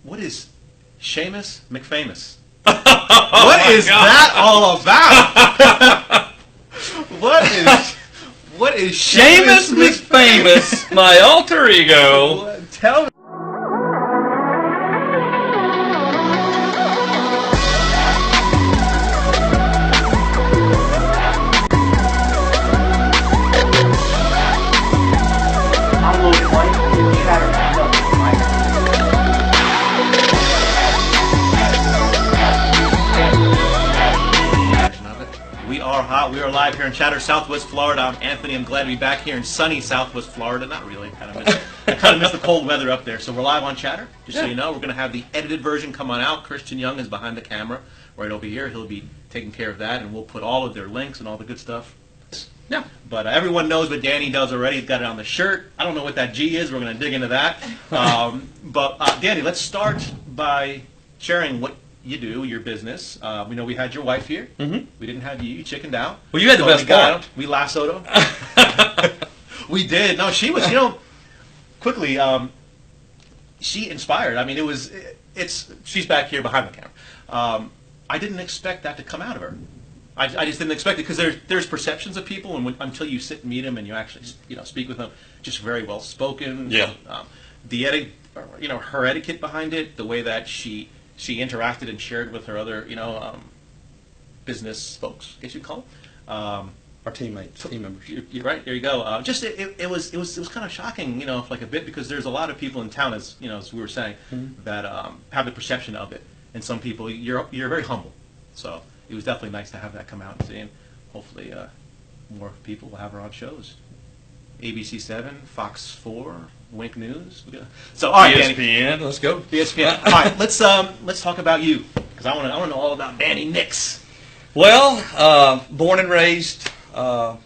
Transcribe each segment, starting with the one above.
what is Seamus McFamous? What is that all about? What is Seamus McFamous, my alter ego? Tell me. We are live here in Chatter, Southwest Florida. I'm Anthony. I'm glad to be back here in sunny Southwest Florida. Not really. I kind of miss the cold weather up there. So we're live on Chatter. Just so you know, we're going to have the edited version come on out. Christian Young is behind the camera right over here. He'll be taking care of that, and we'll put all of their links and all the good stuff. Yeah. But everyone knows what Danny does already. He's got it on the shirt. I don't know what that G is. We're going to dig into that. But Danny, let's start by sharing what you do, your business. We know we had your wife here. Mm-hmm. We didn't have you. You chickened out. Well, you had the best part. We lassoed him. We did. No, she was, quickly, she inspired. I mean, she's back here behind the camera. I didn't expect that to come out of her. I just didn't expect it because there's perceptions of people, and until you sit and meet them and you actually, speak with them, just very well spoken. Yeah. Her etiquette behind it, the way that she interacted and shared with her other, business folks, I guess you'd call them. Our teammates, team members. You're right. There you go. It was kind of shocking, like a bit, because there's a lot of people in town, as as we were saying, that have the perception of it, and some people you're very humble. So it was definitely nice to have that come out and see, and hopefully more people will have her on shows. ABC7, Fox 4, Wink News. So, all right, ESPN, Danny. let's go. ESPN. All right, let's talk about you, because I want to know all about Danny Nix. Well, born and raised on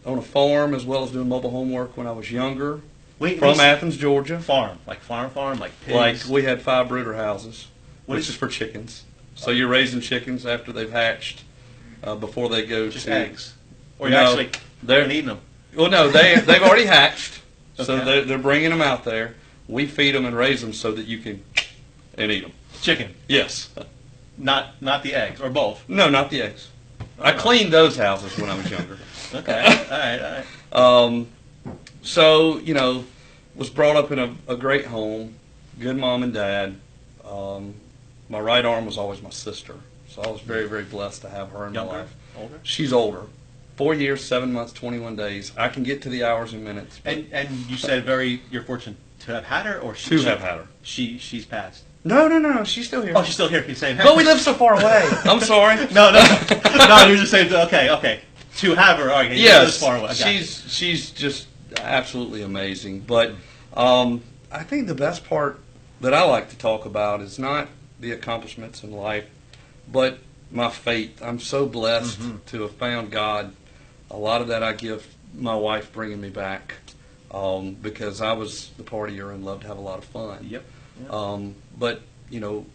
a farm, as well as doing mobile homework when I was younger. From Athens, Georgia. Farm, like pigs. Like we had 5 brooder houses, which is for chickens. So you're raising chickens after they've hatched, before they go just to eggs, or you're actually eating them. Well, no, they've already hatched, so Okay. they're bringing them out there. We feed them and raise them so that you can and eat them. Chicken, Yes. not the eggs, or both. No, not the eggs. I cleaned those houses when I was younger. Okay, all right. So, was brought up in a great home, good mom and dad. My right arm was always my sister, so I was very, very blessed to have her in Younger? my life. Older? She's older. 4 years, 7 months, 21 days. I can get to the hours and minutes. And you said you're fortunate to have had her, or have had her. She's passed. No, she's still here. Oh, she's still here. You're saying, But we live so far away. I'm sorry. no. You're just saying, okay. To have her, okay. You live this far away. She's just absolutely amazing. But I think the best part that I like to talk about is not the accomplishments in life, but my faith. I'm so blessed to have found God. A lot of that I give my wife bringing me back, because I was the partier and loved to have a lot of fun. Yep. But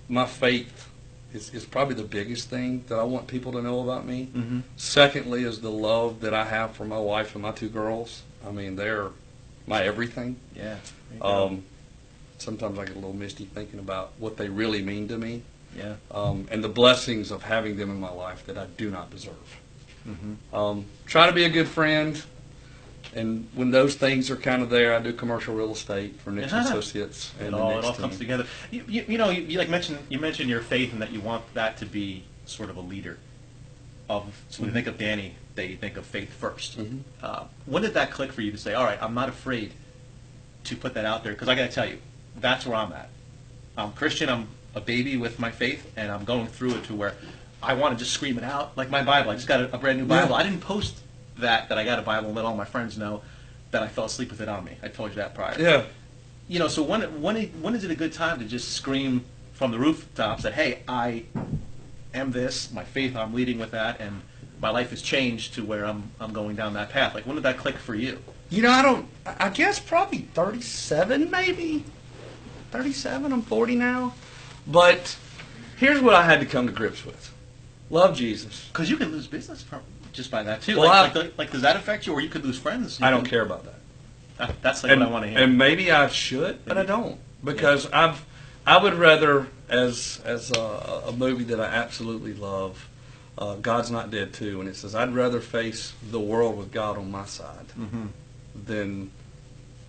my faith is probably the biggest thing that I want people to know about me. Mm-hmm. Secondly is the love that I have for my wife and my 2 girls. I mean, they're my everything. Yeah. Sometimes I get a little misty thinking about what they really mean to me. Yeah. And the blessings of having them in my life that I do not deserve. Mm-hmm. Try to be a good friend, and when those things are kind of there, I do commercial real estate for Nix Associates. And it all comes together. You mentioned your faith and that you want that to be sort of a leader. So when you think of Danny, they think of faith first. Mm-hmm. When did that click for you to say, all right, I'm not afraid to put that out there? Because I got to tell you, that's where I'm at. I'm Christian. I'm a baby with my faith, and I'm going through it to where I want to just scream it out, like my Bible. I just got a brand new Bible. Yeah. I didn't post that I got a Bible and let all my friends know that I fell asleep with it on me. I told you that prior. Yeah. So when is it a good time to just scream from the rooftops that, hey, I am this, my faith, I'm leading with that, and my life has changed to where I'm going down that path? Like, when did that click for you? I guess probably 37 maybe. 37, I'm 40 now. But here's what I had to come to grips with. Love Jesus. Because you can lose business just by that, too. Well, does that affect you, or you could lose friends? I don't care about that. That's what I want to hear. And maybe I should, but I don't. Because I would rather, as a movie that I absolutely love, God's Not Dead 2, and it says, I'd rather face the world with God on my side than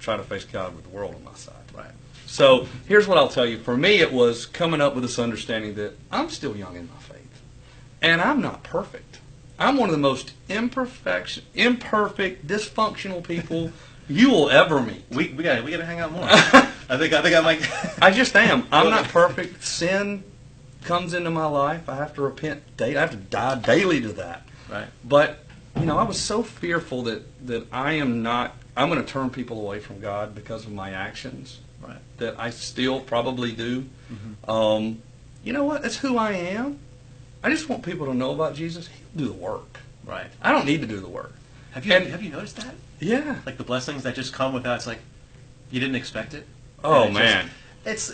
try to face God with the world on my side. Right. So here's what I'll tell you. For me, it was coming up with this understanding that I'm still young in my faith, and I'm not perfect. I'm one of the most imperfect, dysfunctional people you will ever meet. We gotta hang out more. I think I might. I just am. I'm not perfect. Sin comes into my life. I have to repent daily. I have to die daily to that. Right. But I was so fearful that I'm going to turn people away from God because of my actions. Right. That I still probably do. You know what? That's who I am. I just want people to know about Jesus. He'll do the work. Right. I don't need to do the work. Have you noticed that? Yeah. Like the blessings that just come without. It's like you didn't expect it. Oh, And man. It's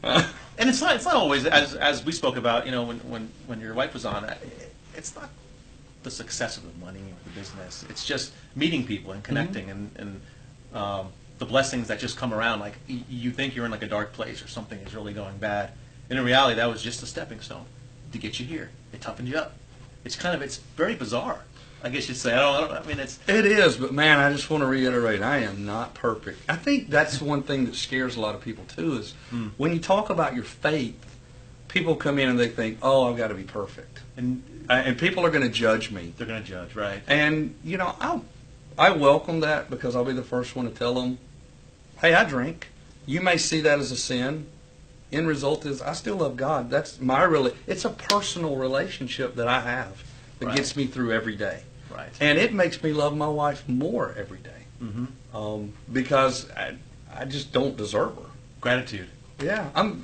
and it's not always as we spoke about. When your wife was on. It's not the success of the money or the business. It's just meeting people and connecting and the blessings that just come around. Like you think you're in like a dark place or something is really going bad, and in reality that was just a stepping stone to get you here. It toughened you up. It's very bizarre. I guess you'd say. It is, but man, I just want to reiterate, I am not perfect. I think that's one thing that scares a lot of people too is when you talk about your faith, people come in and they think, oh, I've got to be perfect. And people are going to judge me. They're going to judge, right? And, I welcome that because I'll be the first one to tell them, hey, I drink. You may see that as a sin. End result is I still love God. That's it's a personal relationship that I have that Right. gets me through every day. Right. And it makes me love my wife more every day because I just don't deserve her. Gratitude. Yeah, Well,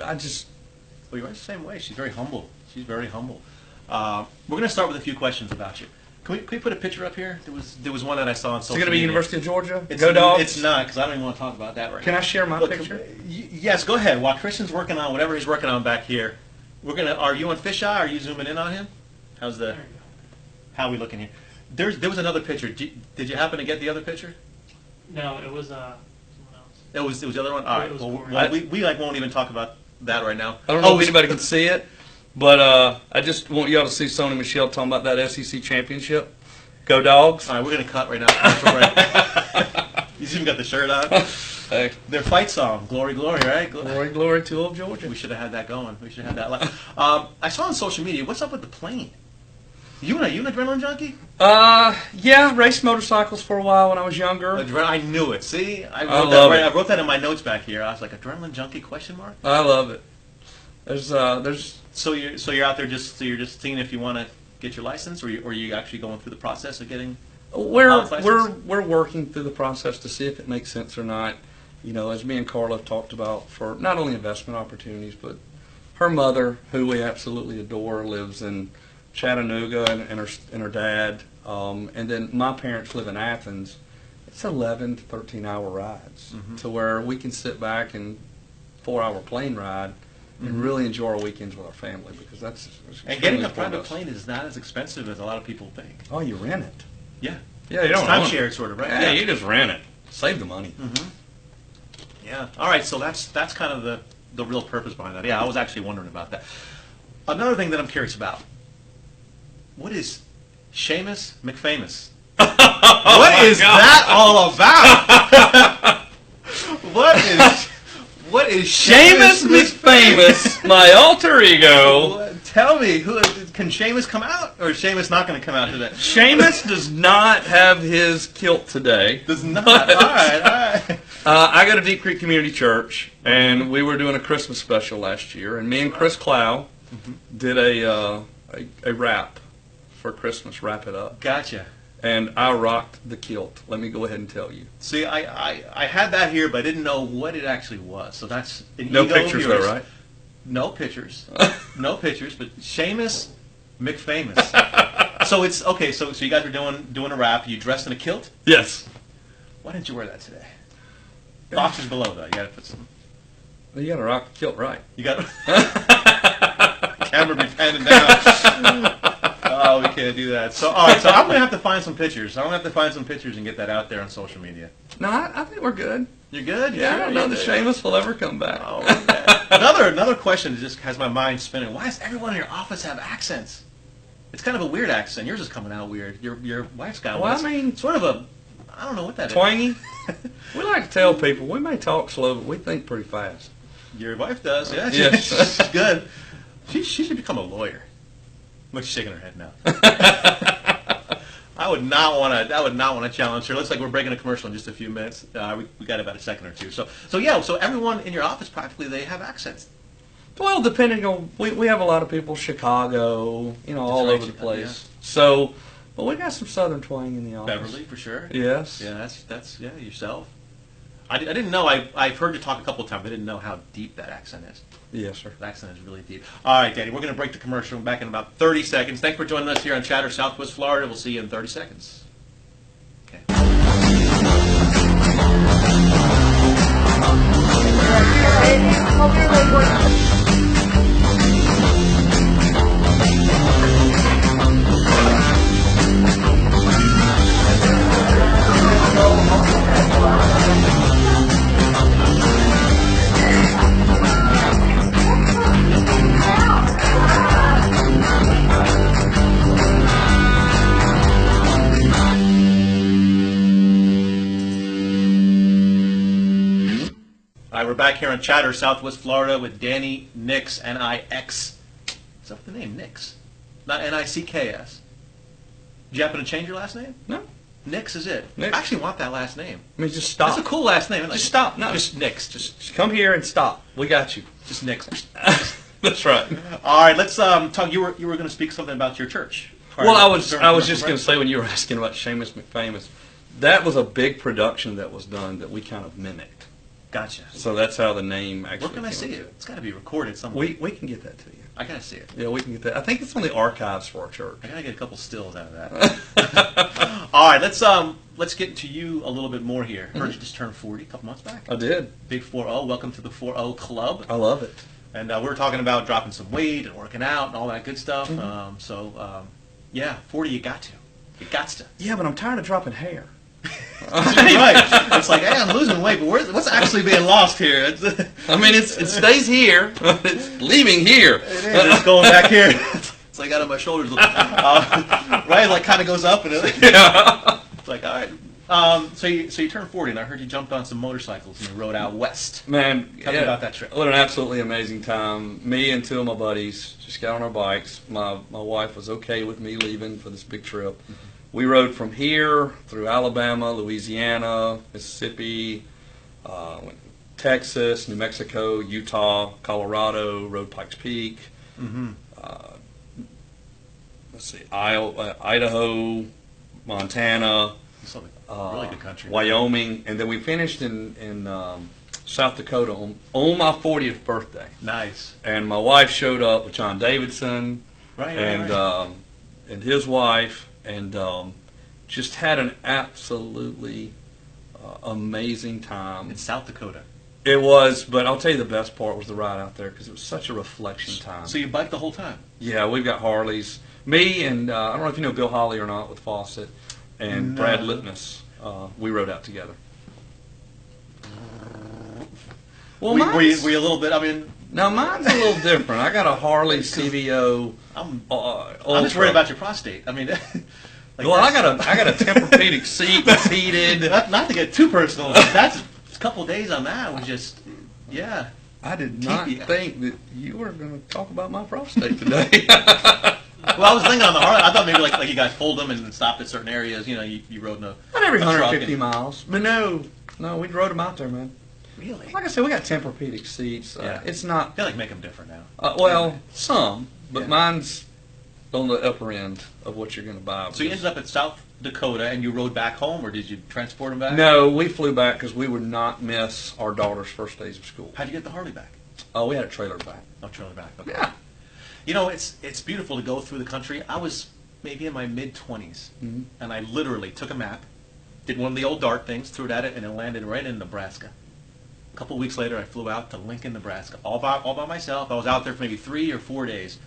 you're the same way. She's very humble. We're going to start with a few questions about you. Can we put a picture up here? There was one that I saw on social Is it going to be media. University of Georgia? It's, Go Dogs? It's not, because I don't even want to talk about that right Can now. I share my Look, picture? Yes, go ahead. While Christian's working on whatever he's working on back here, are you on fisheye? Are you zooming in on him? How are we looking here? There was another picture. Did you happen to get the other picture? No, it was someone else. It was the other one? All right. It was Well, Corey. we won't even talk about that right now. I don't know if anybody can see it, but I just want y'all to see Sony Michelle talking about that SEC championship. Go Dogs. All right, we're going to cut right now. Commercial break. You even got the shirt on. Hey, Their fight song, Glory, Glory, right? glory to old Georgia. We should have had that going. We should have had that. I saw on social media, what's up with the plane? You an adrenaline junkie? Yeah, raced motorcycles for a while when I was younger. I knew it. See? I love it. I wrote that in my notes back here. I was like, adrenaline junkie, question mark? I love it. There's So you're out there you're just seeing if you want to get your license, or you actually going through the process of getting we're working through the process to see if it makes sense or not. As me and Carla have talked about, for not only investment opportunities, but her mother, who we absolutely adore, lives in Chattanooga, and her dad, and then my parents live in Athens. It's 11 to 13-hour rides to where we can sit back and 4-hour plane ride and really enjoy our weekends with our family, because that's And getting a extremely private important to us. plane is not as expensive as a lot of people think. Oh, you rent it. Yeah. Yeah, you It's don't own it. timeshare sort of, right? Yeah, you just rent it. Save the money. Yeah. All right. So that's kind of the real purpose behind that. Yeah, I was actually wondering about that. Another thing that I'm curious about. What is Seamus McFamous? What is that all about? What is Seamus McFamous, my alter ego. Tell me, can Seamus come out, or is Seamus not going to come out today? Seamus does not have his kilt today. Does not. All right. I go to Deep Creek Community Church, and we were doing a Christmas special last year, and me and Chris Clow did a wrap for Christmas, Wrap It Up. Gotcha. And I rocked the kilt. Let me go ahead and tell you. See, I had that here, but I didn't know what it actually was. So that's an No ego pictures of though, yours. right? No pictures. No pictures, but Seamus McFamous. So it's okay. So you guys were doing a rap. You dressed in a kilt. Yes. Why didn't you wear that today? Boxers below though. You got to put some. Well, you got to rock the kilt right. You got. Camera be panning down. Oh, we can't do that. So all right. So I'm gonna have to find some pictures. I'm gonna have to find some pictures and get that out there on social media. No, I think we're good. You're good. Yeah, I don't know that Seamus will ever come back. Oh, okay. Another question that just has my mind spinning. Why does everyone in your office have accents? It's kind of a weird accent. Yours is coming out weird. Your wife's got one. Well, It's I mean, sort of a, I don't know what that is. twangy. We like to tell people we may talk slow, but we think pretty fast. Your wife does, yeah. Yes. She's good. She should become a lawyer. Look, she's shaking her head now. I would not want to challenge her. Looks like we're breaking a commercial in just a few minutes. We got about a second or two. So everyone in your office practically they have accents. Well, depending on we have a lot of people Chicago, all Detroit, over the Chicago, place. So, but we got some Southern twang in the office. Beverly for sure. Yes. Yeah, that's yourself. I didn't know. I've heard you talk a couple of times. I didn't know how deep that accent is. Yes, sir. The accent is really deep. All right, Danny, we're going to break the commercial. Back in about 30 seconds. Thanks for joining us here on Chatter Southwest Florida. We'll see you in 30 seconds. Okay. All right, we're back here on Chatter, Southwest Florida, with Danny Nix, N-I-X. What's up with the name, Nix? Not N-I-C-K-S. Did you happen to change your last name? No. Nix is it. Nix. I actually want that last name. I mean, just stop. That's a cool last name. Just stop. No. Just Nix. Just come here and stop. We got you. Just Nix. That's right. All right, let's talk. You were going to speak something about your church. Well, I was just going to say when you were asking about Seamus McFamous, that was a big production that was done that we kind of mimicked. Gotcha. So that's how the name actually. Where can I came see into it? It's got to be recorded somewhere. We can get that to you. I got to see it. Yeah, we can get that. I think it's on the archives for our church. I got to get a couple stills out of that. All right, let's get into you a little bit more here. Heard you just turned 40 a couple months back. I did. Big 4-0. Welcome to the 4-0 club. I love it. And we were talking about dropping some weight and working out and all that good stuff. Yeah, 40 you got to. You got to. Yeah, but I'm tired of dropping hair. Right. It's like, hey, I'm losing weight, but what's actually being lost here? I mean, it stays here. It's leaving here. It's going back here. It's like out of my shoulders. Right? It like kind of goes up and it's like, all right. So you turned 40, and I heard you jumped on some motorcycles and you rode out west. Man, Tell me about that trip. What an absolutely amazing time. Me and two of my buddies just got on our bikes. My wife was okay with me leaving for this big trip. Mm-hmm. We rode from here through Alabama, Louisiana, Mississippi, Texas, New Mexico, Utah, Colorado, rode Pikes Peak. Mm-hmm. Idaho, Montana, really good country. Wyoming, and then we finished in South Dakota on my 40th birthday. Nice. And my wife showed up with John Davidson, Right. And his wife, and just had an absolutely amazing time. In South Dakota. It was, but I'll tell you the best part was the ride out there because it was such a reflection time. So you biked the whole time? Yeah, we've got Harleys. Me and I don't know if you know Bill Holly or not with Fawcett, and No. Brad Litmus. We rode out together. Well, were you a little bit? I mean, now mine's a little different. I got a Harley CVO. I'm Ultra. just worried about your prostate. I mean, Well, I got a Tempur-Pedic seat that's heated. not to get too personal. But that's a couple of days on that was just, yeah. I did not TPI. think that you were going to talk about my prostate today. Well, I was thinking on the Harley. I thought maybe like you guys pulled them and stopped at certain areas. You know, you rode in a Not every a truck 150 and- miles, but no, we rode them out there, man. Really? Like I said, we got Tempur-Pedic seats. Yeah. It's I not feel like make them different now. well, some, but Yeah. mine's on the upper end of what you're going to buy. So you ended up at South Dakota and you rode back home, or did you transport them back? No, we flew back because we would not miss our daughter's first days of school. How'd you get the Harley back? Oh, we had a trailer back. Oh, trailer back. Okay. Yeah. You know, it's beautiful to go through the country. I was maybe in my mid-20s, Mhm. and I literally took a map, did one of the old dart things, threw it at it, and it landed right in Nebraska. A couple weeks later, I flew out to Lincoln, Nebraska, all by myself. I was out there for maybe 3 or 4 days.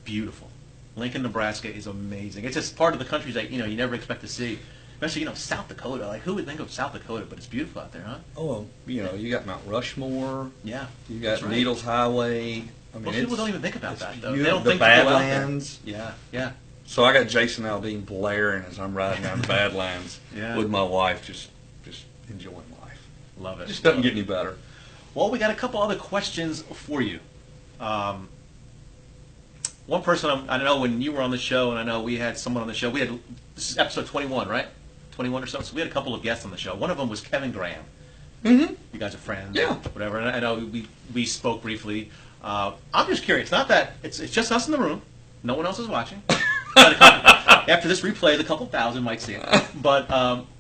Beautiful. Lincoln, Nebraska is amazing. It's just part of the country that you never expect to see. especially South Dakota. Like, who would think of South Dakota? But it's beautiful out there, huh? Oh, well, you got Mount Rushmore. Yeah, You that's got right. Needles Highway. I mean, Most people don't even think about that, though. You They have don't the think to go out there. Badlands. Yeah. So I got Jason Aldean blaring as I'm riding down the Badlands Yeah. with my wife, just enjoying life. Love it. Just doesn't Love get it. any better. Well, we got a couple other questions for you. One person, I know when you were on the show, and I know we had someone on the show. This is episode 21, right? 21 or so. So we had a couple of guests on the show. One of them was Kevin Graham. Mm-hmm. You guys are friends, Yeah. whatever. And I know we spoke briefly. I'm just curious. Not that it's just us in the room. No one else is watching. After this replay, the couple thousand might see it. But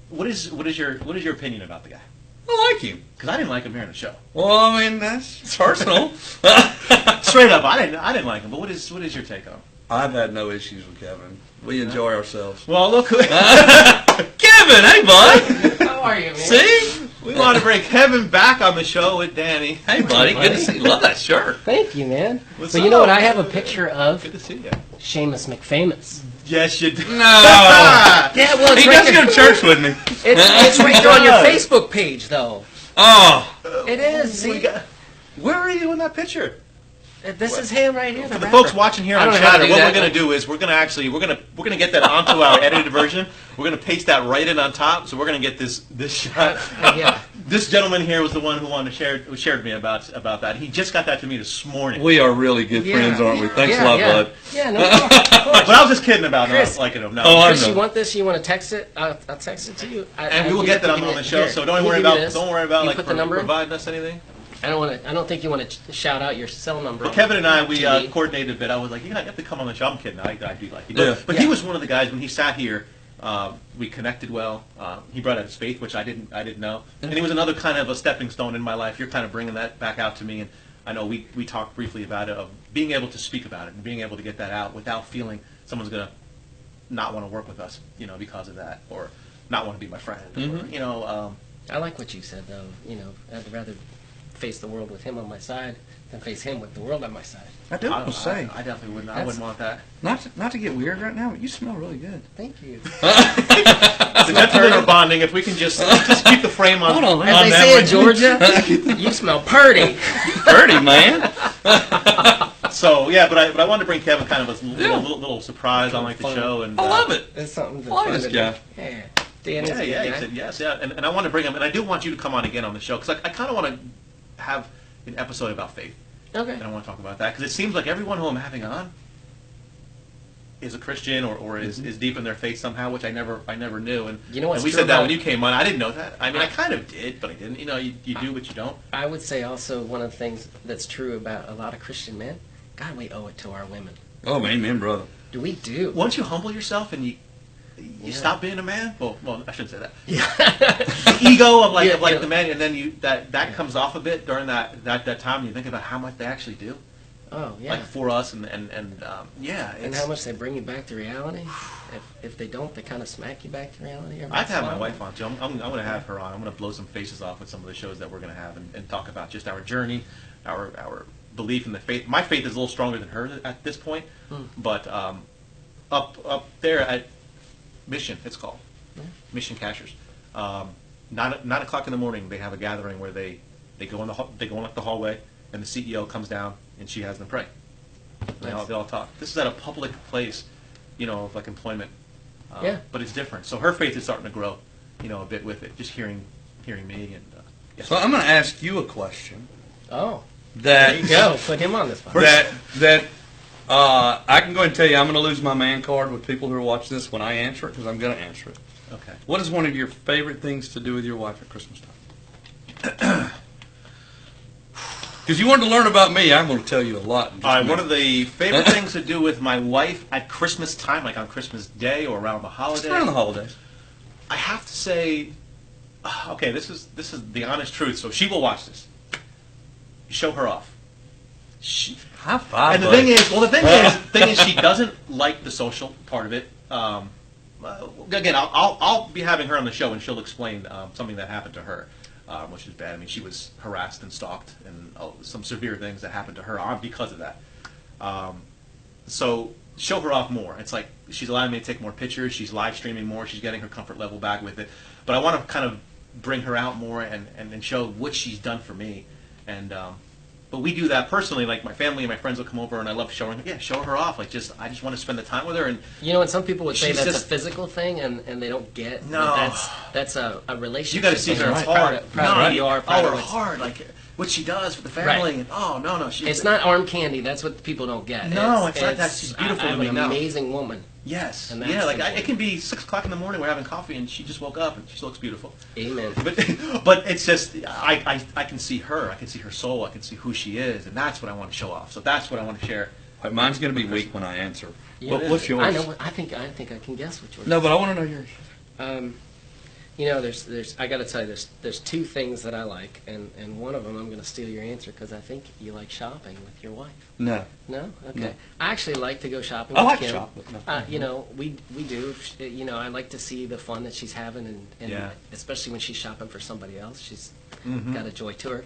what is your opinion about the guy? I like him. Because I didn't like him here on the show. Well, I mean, that's personal. Straight up, I didn't like him. But what is your take on him? I've had no issues with Kevin. We enjoy ourselves. Well, look, Kevin, hey, bud. How are you, man? See? we want to bring Kevin back on the show with Danny. Hey, buddy. Good to see you. Love that shirt. Thank you, man. What's But you know up? what? I have a picture of Good to see you. Seamus McFamous. Yes, you do. No. Yeah, well, it's He right does there. go to church with me. It's right there on your Facebook page, though. Oh. It is. We See, got- where are you in that picture? this is him right here. For the rapper. folks watching here I on don't know how to Chatter, do what that. we're going to do is we're going to get that onto our edited version. We're going to paste that right in on top. So we're going to get this shot. Yeah. This gentleman here was the one who shared me about that. He just got that to me this morning. We are really good friends, aren't we? Thanks a yeah, lot, yeah. bud. Yeah, no problem. Of course. But I was just kidding about Chris. not liking him. No. Oh, I Chris, know. you want this? You want to text it? I'll text it to you. And we will get that on the show. So don't worry about You like put the number in? providing us anything. I don't think you want to shout out your cell number. But on Kevin and I, we TV. coordinated a bit. I was like, you have to come on the show. I'm kidding. I do like you. Yeah. But he Yeah. was one of the guys when he sat here. We connected well. He brought out his faith, which I didn't know. And he was another kind of a stepping stone in my life. You're kind of bringing that back out to me. And I know we talked briefly about it, of being able to speak about it and being able to get that out without feeling someone's going to not want to work with us, because of that, or not want to be my friend. Or, I like what you said, though. I'd rather face the world with him on my side than face him with the world on my side. I do want to say, I definitely wouldn't. I wouldn't want that. not to get weird right now, but you smell really good. Thank you. The gentlemen are bonding. If we can just keep the frame on. Hold on, man. As on they that say one. in Georgia, you smell purty. Dirty, man. So yeah, but I wanted to bring Kevin kind of a Yeah. little surprise on like the Fun. show, and I love it. It's something I like this to guy. do. Yeah. Danny's Yeah, a yeah, good he guy. said yes, yeah, and I want to bring him, and I do want you to come on again on the show because I kind of want to have an episode about faith, Okay. and I want to talk about that because it seems like everyone who I'm having on is a Christian or is deep in their faith somehow, which I never knew, and You know what's and we true said that about- when you came on, I didn't know that. I mean, I kind of did, but I didn't. You do what you don't. I would say also one of the things that's true about a lot of Christian men, God, we owe it to our women. Oh, amen, brother. Do we do? Once you humble yourself and you Yeah. stop being a man. Well, I shouldn't say that. Yeah. The ego of like Yeah. the man, and then that comes off a bit during that time. And you think about how much they actually do, Oh, yeah. like for us, and yeah. And It's, how much they bring you back to reality. If they don't, they kind of smack you back to reality. every I have to have once my in a wife on too. I'm going to have her on. I'm going to blow some faces off with some of the shows that we're going to have and talk about just our journey, our belief in the faith. My faith is a little stronger than hers at this point, but up there at Mission, it's called Mission Cashers. 9 o'clock in the morning, they have a gathering where they go in the hallway, and the CEO comes down and she has them pray. They all talk. This is at a public place, of like employment. Yeah. But it's different. So her faith is starting to grow, a bit with it. Just hearing me and. Yes. So I'm going to ask you a question Oh, that there you go. Put him on this spot. that I can go ahead and tell you I'm going to lose my man card with people who are watching this when I answer it because I'm going to answer it. Okay. What is one of your favorite things to do with your wife at Christmas time? Because you wanted to learn about me, I'm going to tell you a lot. in just a All right, one minute. of the favorite things to do with my wife at Christmas time, like on Christmas Day or around the holidays. Just around the holidays. I have to say, okay, this is the honest truth. So she will watch this. Show her off. High five. And the buddy. thing is, she doesn't like the social part of it. Again, I'll be having her on the show, and she'll explain something that happened to her, which is bad. I mean, she was harassed and stalked, and some severe things that happened to her because of that. So show her off more. It's like she's allowing me to take more pictures. She's live streaming more. She's getting her comfort level back with it. But I want to kind of bring her out more and show what she's done for me. And but we do that personally. Like my family and my friends will come over, and I love showing. Yeah, show her off. Like I just want to spend the time with her. And You know, and some people would say She's that's just- a physical thing, and they don't get No. that that's a relationship. you got to see thing. her It's hard. proud of who you are. Proud Oh, of her what's- hard. Like what she does for the family. Right. And, oh no, It's not arm candy. That's what people don't get. No, it's not that. She's beautiful I'm to me an now. amazing woman. Yes. And Yeah. that's Like the it can be 6 o'clock in the morning. We're having coffee, and she just woke up, and she looks beautiful. Amen. But it's just I can see her. I can see her soul. I can see who she is, and that's what I want to show off. So that's what I want to share. Like, mine's going to be weak when I answer. Yeah. What's yours? I know. I think I can guess what yours. No, but I want to know yours. You know, there's. I got to tell you, there's two things that I like, and one of them I'm going to steal your answer because I think you like shopping with your wife. No. No, okay. No. I actually like to go shopping. I with like Kim. shopping. No. You know, we do. You know, I like to see the fun that she's having, and Yeah. especially when she's shopping for somebody else, she's Mhm. got a joy to her.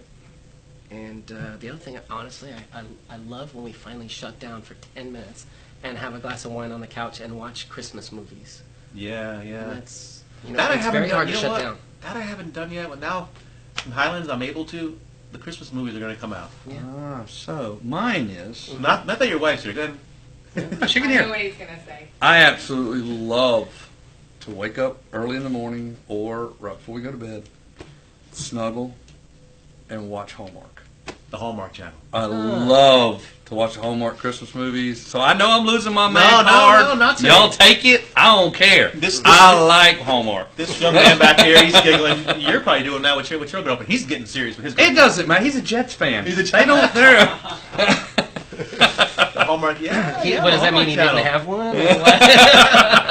And the other thing, honestly, I love when we finally shut down for 10 minutes and have a glass of wine on the couch and watch Christmas movies. Yeah, And yeah. that's you know, That I it's haven't very done. hard You to know shut what? down. That I haven't done yet. But now, in Highlands, I'm able to. The Christmas movies are going to come out. Yeah. So mine is. Not that your wife's here. Then She can I hear. know what he's gonna say. I absolutely love to wake up early in the morning or right before we go to bed, snuggle, and watch Hallmark. the Hallmark Channel. I love to watch the Hallmark Christmas movies. So I know I'm losing my man No, card. not today. Y'all take it. I don't care. This- I like Hallmark. This young man back here, he's giggling. You're probably doing that with your girlfriend. He's getting serious with his It girlfriend. doesn't matter. He's a Jets fan. He's a Jets- They don't. They're. The Hallmark, yeah. yeah, What does that Hallmark mean? He Channel. didn't have one? Or what?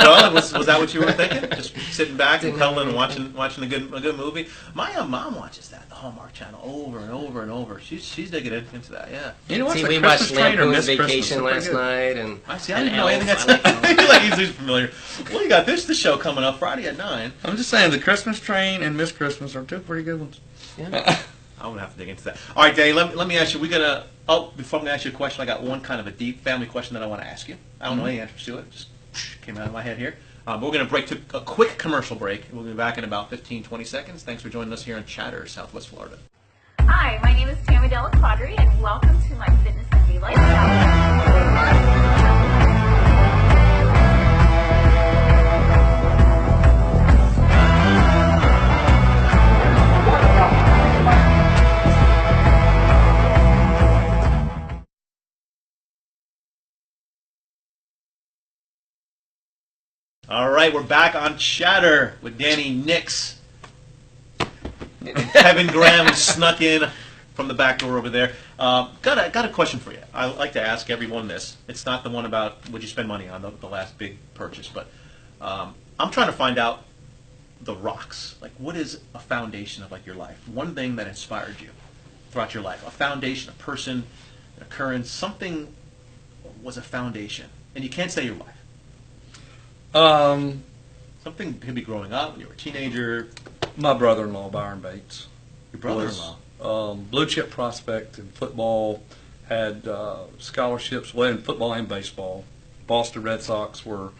Well, was that what you were thinking? Just sitting back and cuddling and watching a good movie. My mom watches that, the Hallmark Channel, over and over and over. She's digging into that. Yeah. You know what's See, the we Christmas watched Train or Lampoon's Miss Christmas? Vacation They're pretty last good. night, and I see. I and didn't know anything. Elf. That's I like Elf. like he's familiar. Well, you got this show coming up Friday at 9. I'm just saying the Christmas Train and Miss Christmas are two pretty good ones. Yeah. I'm gonna have to dig into that. All right, Dave. Let me ask you. Before I'm gonna ask you a question, I got one kind of a deep family question that I want to ask you. I don't know any answers to it. Just came out of my head here. But we're gonna break to a quick commercial break. We'll be back in about 15, 20 seconds. Thanks for joining us here in Chatter, Southwest Florida. Hi, my name is Tammy Della Quadri, and welcome to my fitness and lifestyle. All right, we're back on Chatter with Danny Nix. Kevin Graham snuck in from the back door over there. Got a question for you. I like to ask everyone this. It's not the one about would you spend money on the last big purchase, but I'm trying to find out the rocks. Like, what is a foundation of like your life? One thing that inspired you throughout your life. A foundation, a person, an occurrence, something was a foundation, and you can't say your life. Something could be growing up when you were a teenager. My brother-in-law, Byron Bates. Your brother-in-law. Was, blue chip prospect in football, had scholarships, well, in football and baseball. Boston Red Sox were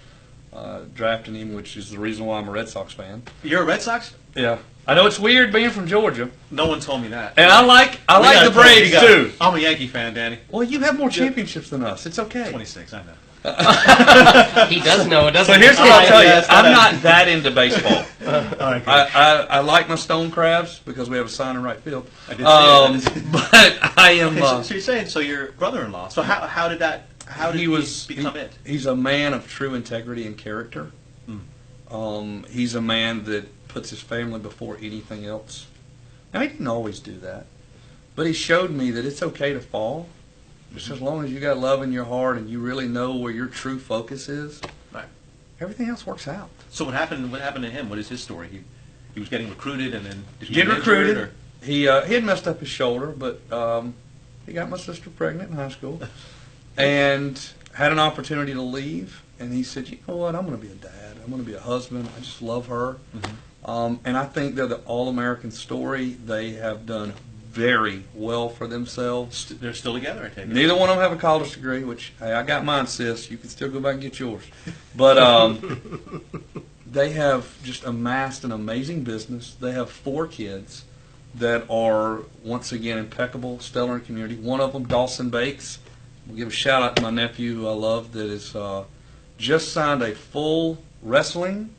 drafting him, which is the reason why I'm a Red Sox fan. You're a Red Sox? Yeah. I know it's weird being from Georgia. No one told me that. And I like We gotta the talk. Braves, You got- too. I'm a Yankee fan, Danny. Well, you have more championships than us. It's okay. 26, I know. He does know it, doesn't So he? here's what I'll tell you. yes, I'm not that into baseball. All right, good. I like my stone crabs because we have a sign in right field. I did see that. But I am. Okay, so you're saying, so your brother-in-law. So how did he become it? He's a man of true integrity and character. He's a man that puts his family before anything else. Now, he didn't always do that, but he showed me that it's okay to fall, just as long as you got love in your heart and you really know where your true focus is. Right. Everything else works out. So what happened to him? What is his story? He was getting recruited, and then did he Get get recruited. injured, He had messed up his shoulder, but he got my sister pregnant in high school, and had an opportunity to leave. And he said, "You know what? I'm going to be a dad. I'm going to be a husband. I just love her." And I think they're the all-American story. They have done very well for themselves. They're still together, I take it. Neither one of them have a college degree, which, hey, I got mine, sis. You can still go back and get yours. But they have just amassed an amazing business. They have 4 kids that are, once again, impeccable, stellar in community. One of them, Dawson Bakes. We'll give a shout out to my nephew, who I love, that is just signed a full wrestling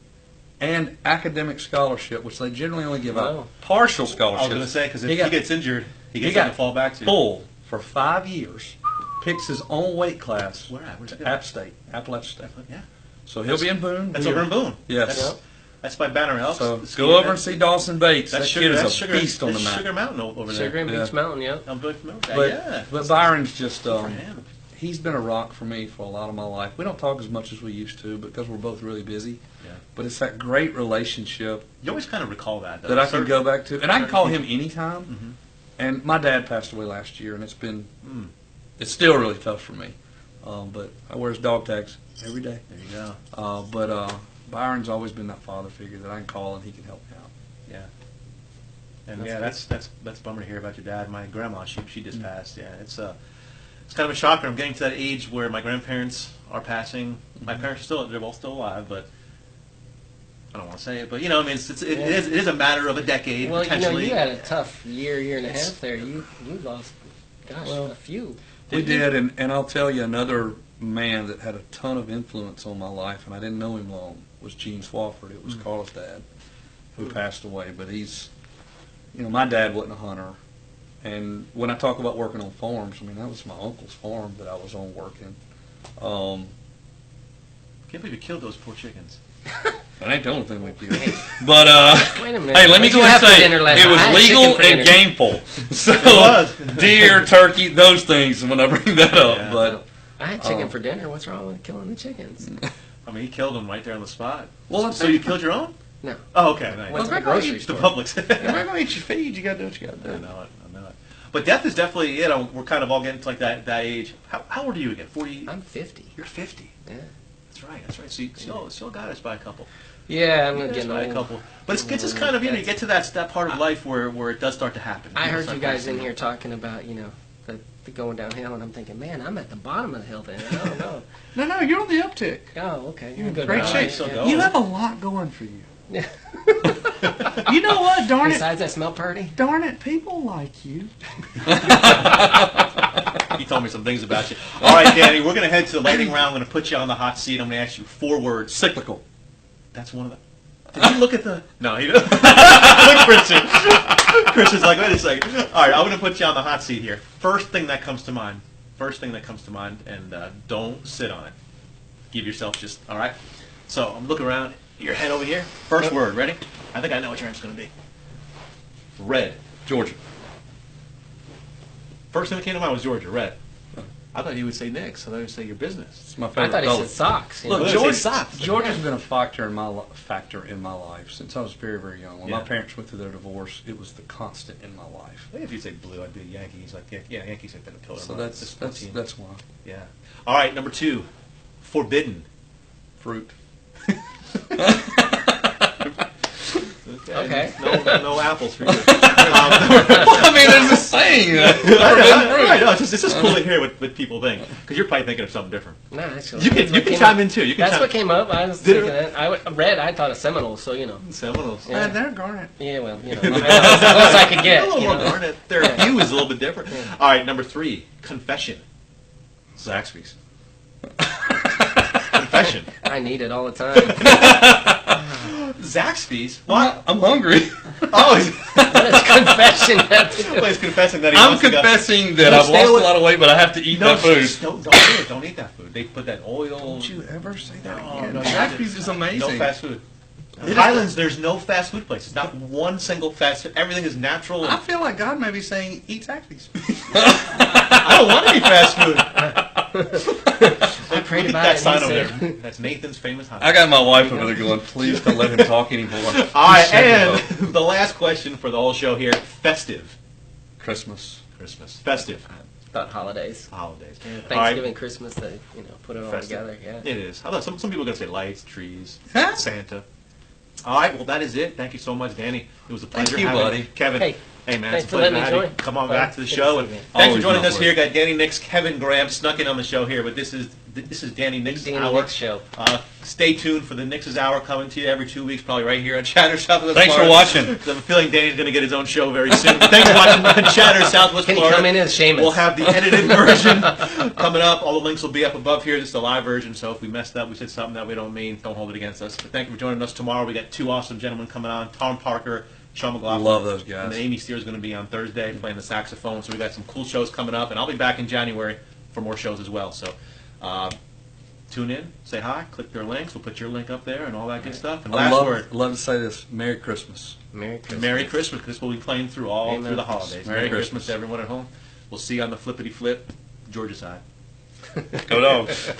and academic scholarship, which they generally only give Wow. out partial I was scholarships. going to say, because if He he got- gets injured, he gets he got something to fall back to. full for 5 years, picks his own weight class Where at? Where's he to going? App State, Appalachia State. Yeah. So he'll be in Boone. That's over in Boone. Yes. That's by Banner Elks. So The go ski over event. and see Dawson Bates. That's That Sugar, kid that's is a Sugar, beast on the that's map. Sugar Mountain over there. Sugar and Yeah. Beach Mountain, yeah. I'm very familiar with that. But, Yeah. but Byron's just, For him. he's been a rock for me for a lot of my life. We don't talk as much as we used to because we're both really busy. Yeah. But it's that great relationship You always kind of recall that, though. that I can Certain- go back to. And I can call him certain anytime. Mhm. And my dad passed away last year, and it's been, Mm. it's still really tough for me. But I wear his dog tags every day. There you go. But Byron's always been that father figure that I can call and he can help me out. Yeah. And That's yeah, good. that's a bummer to hear about your dad. My grandma, she just Mm. passed. Yeah, it's kind of a shocker. I'm getting to that age where my grandparents are passing. My Mm-hmm. parents they're both still alive, but I don't want to say it. But you know, I mean, it is a matter of a decade Well, you know, potentially. you had a tough year and a half there. You lost, gosh, Well, a few. We Did you? did, and I'll tell you another man that had a ton of influence on my life, and I didn't know him long, was Gene Swafford. It was Carla's dad who passed away. But he's, you know, my dad wasn't a hunter. And when I talk about working on farms, I mean, that was my uncle's farm that I was on working. Can't believe you killed those poor chickens. That ain't the only thing we did. But, Wait a minute. hey, let me What'd go you ahead have and for say, dinner last it night? I had was chicken legal for and dinner. gameful. So, was. deer, turkey, those things when I bring that up. Yeah. But, I had chicken Oh. for dinner. What's wrong with killing the chickens? I mean, he killed them right there on the spot. well, let's So you killed your own? No. Oh, okay. Nice. Went to the Well, grocery The store. Publix. You're not going to eat your feed. You got to do what you got to I do. know it. I know it. But death is definitely, you know, we're kind of all getting to like that age. How old are you again? 40? I'm 50. You're 50. Yeah. That's right. That's right. So you still got us by a couple. Yeah, I'm You got us getting by a old. couple. But it's just kind of, you know, you get to that part of life where it does start to happen. I People heard start you guys passing in here away. talking about, you know, the going downhill, and I'm thinking, man, I'm at the bottom of the hill then. Oh, No, you're on the uptick. no. Oh, okay. You're in good. great All shape. right, So yeah. go. You have a lot going for you. Yeah. You know what? Darn it. Besides, I smell pretty. Darn it. People like you. He told me some things about you. All right, Danny, we're going to head to the lightning round. I'm going to put you on the hot seat. I'm going to ask you 4 words. Cyclical. That's one of them. Did you look at the... No, he didn't. Look, Christian. Christian's like, wait a second. All right, I'm going to put you on the hot seat here. First thing that comes to mind. And don't sit on it. Give yourself just... All right? So I'm looking around. Your head over here. First word. Ready? I think I know what your answer's going to be. Red. Georgia. First thing that came to mind was Georgia. Red. I thought you would say Knicks. I thought you would say your business. It's my I favorite thought he color. said socks. you Look, know. George- George, say socks. Georgia's been a factor in my life since I was very, very young. When my Yeah. parents went through their divorce, it was the constant in my life. I think if you say blue, I'd be a Yankees. Like, yeah, Yankees have been a pillar. So of mine. that's This sports team. that's why. Yeah. All right, number 2. Forbidden. Fruit. Okay. No apples for you. I mean, there's a saying. Right, no, it's just cool to hear what people think. Because you're probably thinking of something different. No, actually. You that's can what came chime up. in too. You can That's chime what came up. I was Did thinking it? that. Red, I thought of Seminoles, so, you know. Seminoles. Yeah. they're garnet. Yeah, well, you know. As close as I could A get. little you more know. garnet. Their hue is a little bit different. All right, number 3. Confession. Zaxby's. Confession. I need it all the time. Zaxby's? What? I'm hungry. Oh, he's, What does confession have to do? well, he's confessing that he I'm wants to go. confessing that No, I've stay lost away- a lot of weight, but I have to eat No, that food. don't do it. Don't eat that food. They put that oil. Don't you ever say that No, again. no, Zaxby's is amazing. No fast food. In Highlands, there's no fast food places. Not one single fast food. Everything is natural. I And feel like God may be saying, eat Zaxby's. I don't want any fast food. I prayed Look about at that it. sign And over he there. said, That's Nathan's famous hot. I got my wife over there going, please don't let him talk anymore. All right, and the last question for the whole show here: festive. Christmas. Christmas. Festive. about holidays. Holidays. Yeah, All right. Thanksgiving, Christmas, they put it all Festive. together. Yeah. It is. I thought some people are going to say lights, trees, Huh? Santa. All right, well, that is it. Thank you so much, Danny. It was a Thank pleasure you, having buddy. Kevin. Hey, Hey man, Thanks it's for a pleasure letting me to have you join. come on Well, back to the good to show. see And you. thanks for Always joining my us here. pleasure. Got Danny Nix, Kevin Graham snuck in on the show here, but this is Danny Nix Danny Hour. Nix Show. Stay tuned for the Nix's Hour coming to you every 2 weeks, probably right here on Chatter Southwest Thanks for Florida. watching. I have a feeling Danny's going to get his own show very soon. Thanks for watching Chatter Southwest Can he Florida. come in as Seamus? We'll have the edited version coming up. All the links will be up above here. This is the live version, so if we messed up, we said something that we don't mean, don't hold it against us. But thank you for joining us tomorrow. We got 2 awesome gentlemen coming on, Tom Parker, Sean McLaughlin. Love those guys. And then Amy Steer is going to be on Thursday playing the saxophone. So we got some cool shows coming up, and I'll be back in January for more shows as well. So tune in, say hi, click their links. We'll put your link up there and all that good stuff. And last word. I'd love to say this. Merry Christmas. Merry Christmas. Merry Christmas, because we'll be playing through all Amen. through the holidays. Merry Merry Christmas Christmas to everyone at home. We'll see you on the flippity flip, Georgia side. Go Dogs.